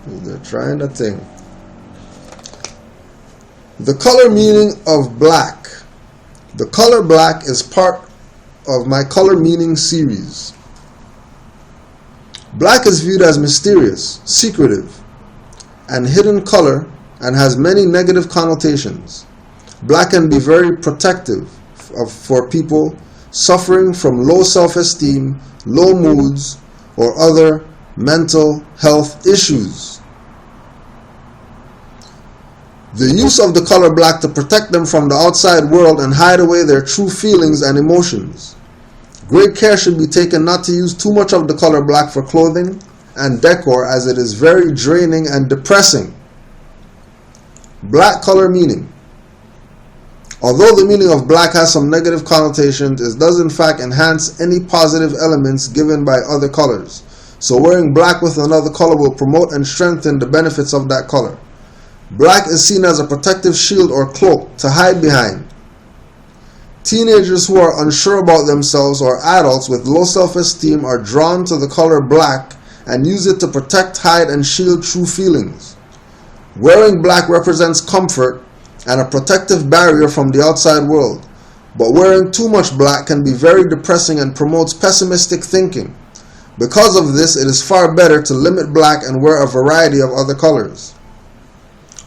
They're trying a thing. The color meaning of black. The color black is part of my color meaning series. Black is viewed as mysterious, secretive, and hidden color and has many negative connotations. Black can be very protective for people suffering from low self-esteem, low moods, or other mental health issues. The use of the color black to protect them from the outside world and hide away their true feelings and emotions. Great care should be taken not to use too much of the color black for clothing and decor, as it is very draining and depressing. Black color meaning. Although the meaning of black has some negative connotations, it does in fact enhance any positive elements given by other colors. So wearing black with another color will promote and strengthen the benefits of that color. Black is seen as a protective shield or cloak to hide behind. Teenagers who are unsure about themselves or adults with low self-esteem are drawn to the color black and use it to protect, hide, and shield true feelings. Wearing black represents comfort and a protective barrier from the outside world, but wearing too much black can be very depressing and promotes pessimistic thinking. Because of this, it is far better to limit black and wear a variety of other colors.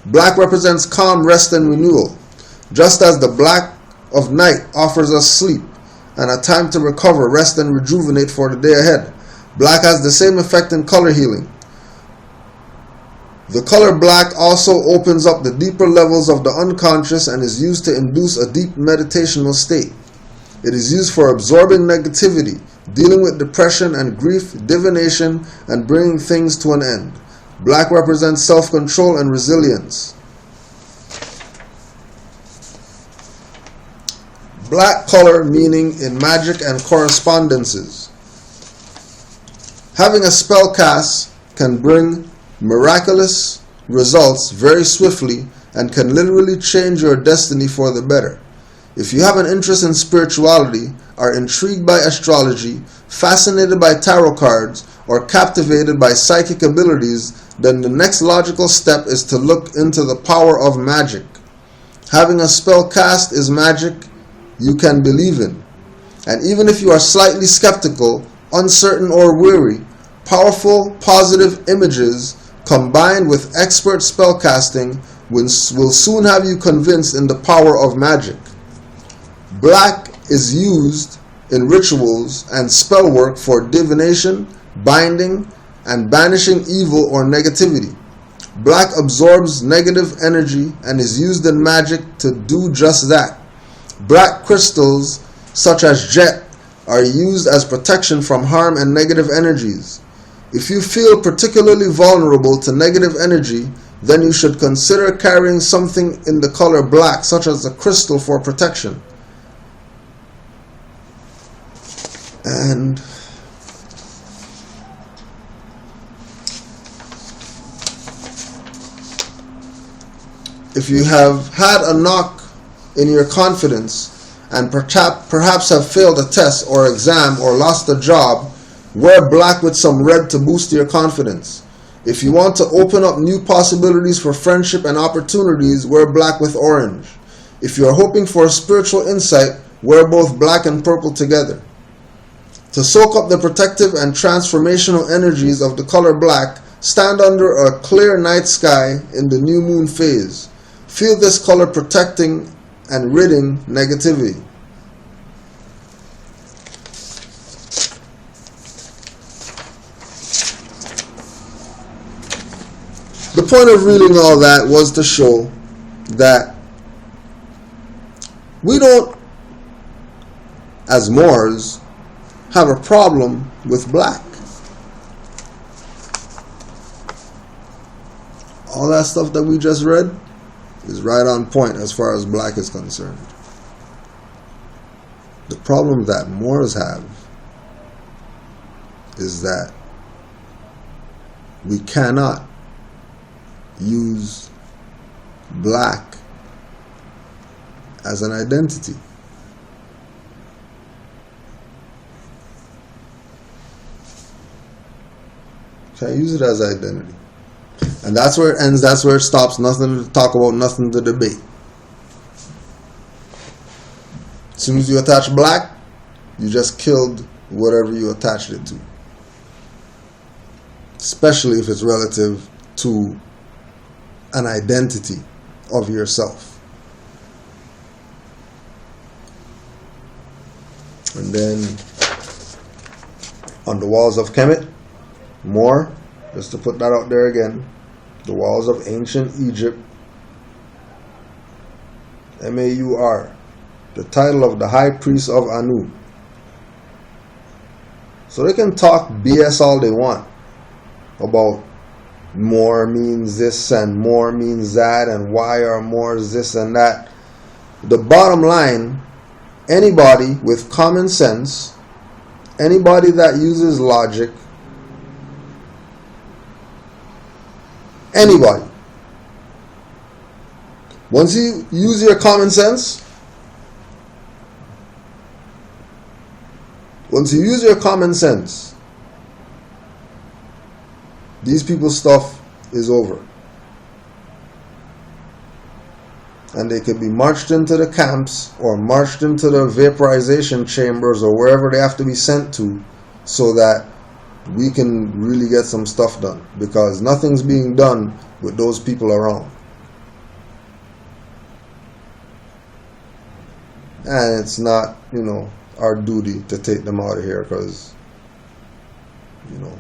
Black represents calm, rest, and renewal. Just as the black of night offers us sleep and a time to recover, rest, and rejuvenate for the day ahead, black has the same effect in color healing. The color black also opens up the deeper levels of the unconscious and is used to induce a deep meditational state. It is used for absorbing negativity, dealing with depression and grief, divination, and bringing things to an end. Black represents self-control and resilience. Black color meaning in magic and correspondences. Having a spell cast can bring miraculous results very swiftly and can literally change your destiny for the better. If you have an interest in spirituality, are intrigued by astrology, fascinated by tarot cards, or captivated by psychic abilities, then the next logical step is to look into the power of magic. Having a spell cast is magic you can believe in. And even if you are slightly skeptical, uncertain, or weary, powerful, positive images combined with expert spellcasting will soon have you convinced in the power of magic. Black is used in rituals and spell work for divination, binding, and banishing evil or negativity. Black absorbs negative energy and is used in magic to do just that. Black crystals, such as jet, are used as protection from harm and negative energies. If you feel particularly vulnerable to negative energy, then you should consider carrying something in the color black, such as a crystal, for protection. And if you have had a knock in your confidence and perhaps have failed a test or exam or lost a job, wear black with some red to boost your confidence. If you want to open up new possibilities for friendship and opportunities, wear black with orange. If you are hoping for a spiritual insight, wear both black and purple together. To soak up the protective and transformational energies of the color black, stand under a clear night sky in the new moon phase. Feel this color protecting and ridding negativity. The point of reading all that was to show that we don't, as Moors, have a problem with black. All that stuff that we just read is right on point as far as black is concerned. The problem that Moors have is that we cannot use black as an identity. Can't use it as identity. And that's where it ends, that's where it stops. Nothing to talk about, nothing to debate. As soon as you attach black, you just killed whatever you attached it to. Especially if it's relative to an identity of yourself. And then on the walls of Kemet, more, just to put that out there again, the walls of ancient Egypt, Maur, the title of the high priest of Anu. So they can talk BS all they want about more means this and more means that and why are more this and that. The bottom line, anybody with common sense, anybody that uses logic, anybody, once you use your common sense, these people's stuff is over. And they could be marched into the camps or marched into the vaporization chambers or wherever they have to be sent to so that we can really get some stuff done. Because nothing's being done with those people around. And it's not, our duty to take them out of here because,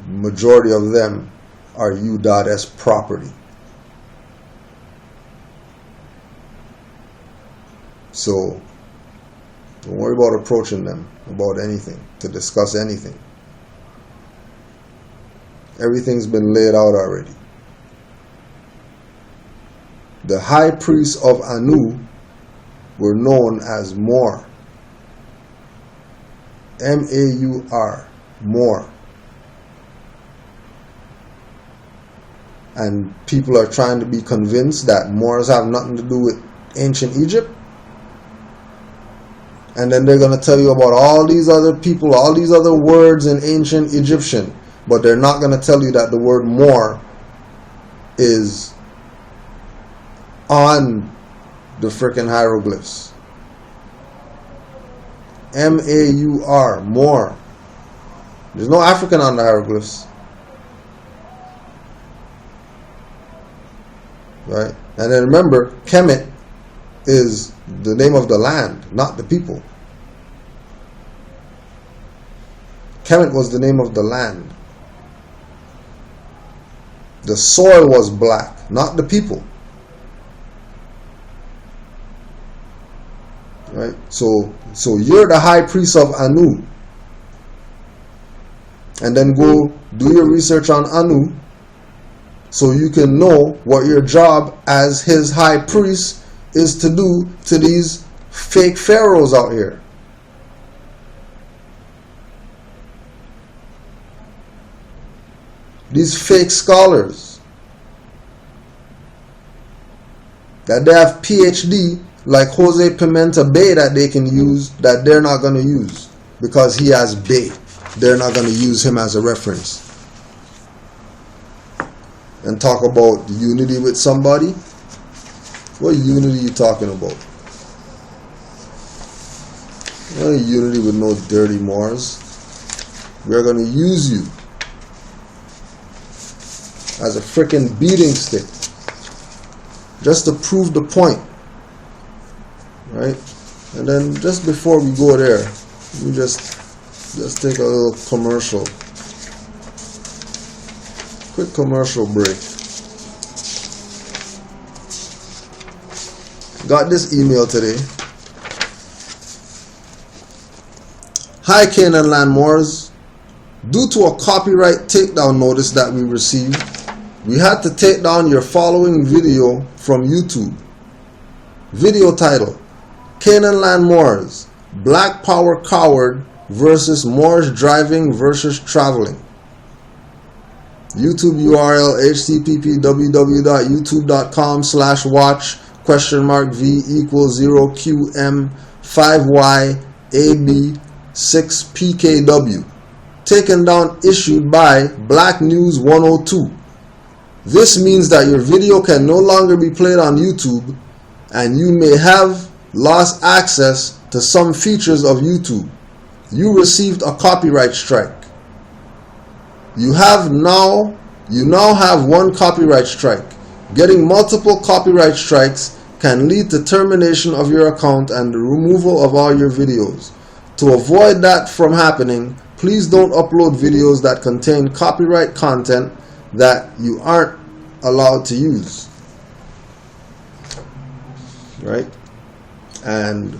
majority of them are U.S. property. So, don't worry about approaching them about anything, to discuss anything. Everything's been laid out already. The high priests of Anu were known as More. M-A-U-R, More. And people are trying to be convinced that Moors have nothing to do with ancient Egypt. And then they're going to tell you about all these other people, all these other words in ancient Egyptian. But they're not going to tell you that the word More is on the frickin' hieroglyphs. M-A-U-R, More. There's no African on the hieroglyphs. Right? And then remember, Kemet is the name of the land, not the people. Kemet was the name of the land. The soil was black, not the people. Right? So you're the high priest of Anu. And then go do your research on Anu so you can know what your job as his high priest is to do to these fake pharaohs out here. These fake scholars that they have PhD like Jose Pimenta Bay that they can use that they're not going to use because he has Bay. They're not going to use him as a reference. And talk about unity with somebody. What unity are you talking about? No unity with no dirty Moors. We're going to use you as a freaking beating stick just to prove the point. Right? And then just before we go there, we just take a little commercial. Quick commercial break. Got this email today. Hi Canaanland Moors. Due to a copyright takedown notice that we received, we had to take down your following video from YouTube. Video title: Canaanland Moors, Black Power Coward versus Moors Driving versus Traveling. YouTube URL http://watch?v=0qm5yab6pkw. Taken down, issued by Black News 102. This means that your video can no longer be played on YouTube, and you may have lost access to some features of YouTube. You received a copyright strike. You now have one copyright strike. Getting multiple copyright strikes can lead to termination of your account and the removal of all your videos. To avoid that from happening, please don't upload videos that contain copyright content that you aren't allowed to use. Right? And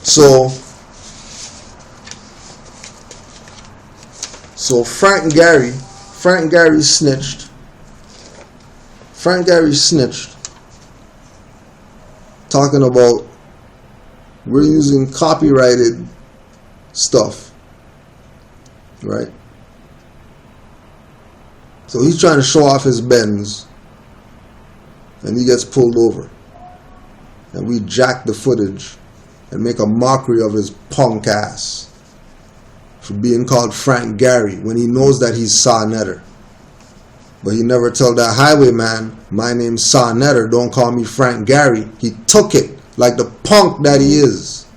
so Frank Gary snitched. Frank Gary snitched, talking about we're using copyrighted stuff, right? So he's trying to show off his Benz, and he gets pulled over, and we jack the footage and make a mockery of his punk ass for being called Frank Gary when he knows that he's Sa Neter. But he never tell that highwayman, my name's Sa Neter, don't call me Frank Gary. He took it like the punk that he is.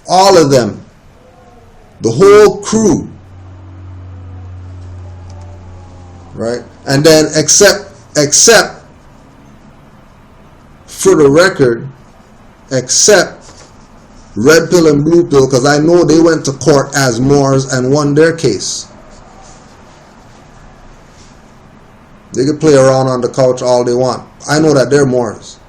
All of them. The whole crew. Right? And then except for the record, except Red Pill and Blue Pill, because I know they went to court as Moors and won their case. They could play around on the couch all they want. I know that they're Moors.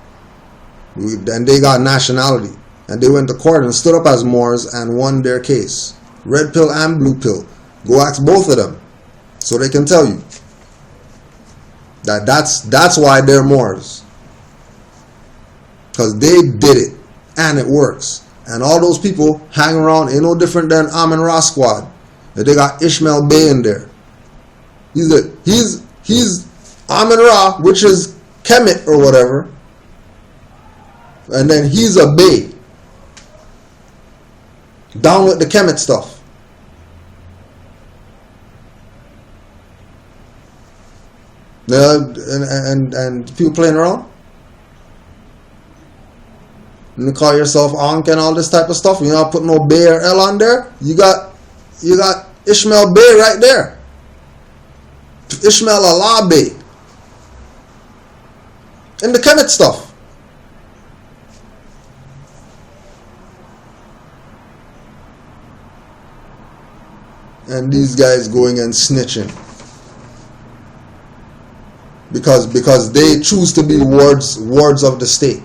And they got nationality. And they went to court and stood up as Moors and won their case. Red Pill and Blue Pill. Go ask both of them, so they can tell you that's why they're Moors. Because they did it. And it works. And all those people hang around ain't no different than Amin Ra squad. They got Ishmael Bey in there. He's Amin Ra, which is Kemet or whatever. And then he's a Bey. Down with the Kemet stuff. And people playing around. And you call yourself Ankh and all this type of stuff. You're not putting no Bey or L on there. You got Ishmael Bey right there. Ishmael Allah Bey. And the Kemet stuff. And these guys going and snitching. Because they choose to be wards of the state.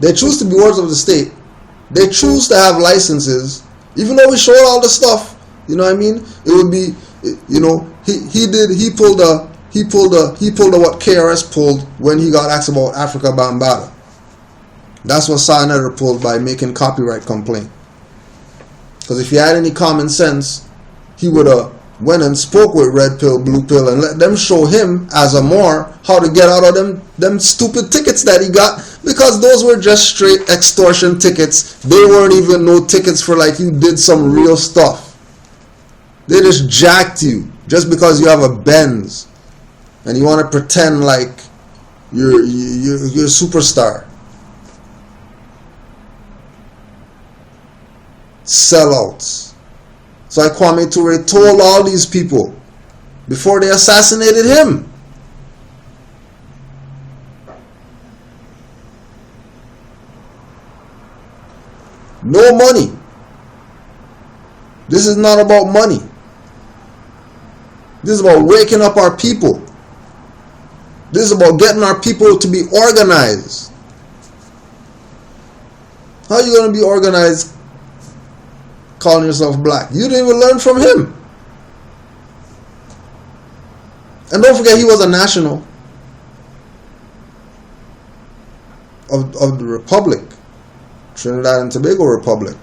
They choose to be wards of the state. They choose to have licenses, even though we showed all the stuff. You know what I mean? It would be, you know, he pulled what KRS pulled when he got asked about Africa Bambaataa. That's what Sa Neter pulled by making copyright complaint. Because if he had any common sense, he would have went and spoke with Red Pill, Blue Pill, and let them show him as a Moor how to get out of them stupid tickets that he got, because those were just straight extortion tickets. They weren't even no tickets for like you did some real stuff. They just jacked you just because you have a Benz and you want to pretend like you're a superstar. Sellouts. So Kwame Ture told all these people before they assassinated him. No money. This is not about money. This is about waking up our people. This is about getting our people to be organized. How are you going to be organized calling yourself black? You didn't even learn from him. And don't forget, he was a national of the Republic, Trinidad and Tobago Republic.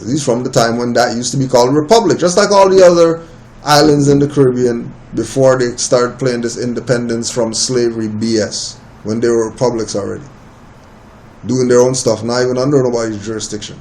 He's from the time when that used to be called Republic, just like all the other islands in the Caribbean before they started playing this independence from slavery BS, when they were republics already, doing their own stuff, not even under nobody's jurisdiction.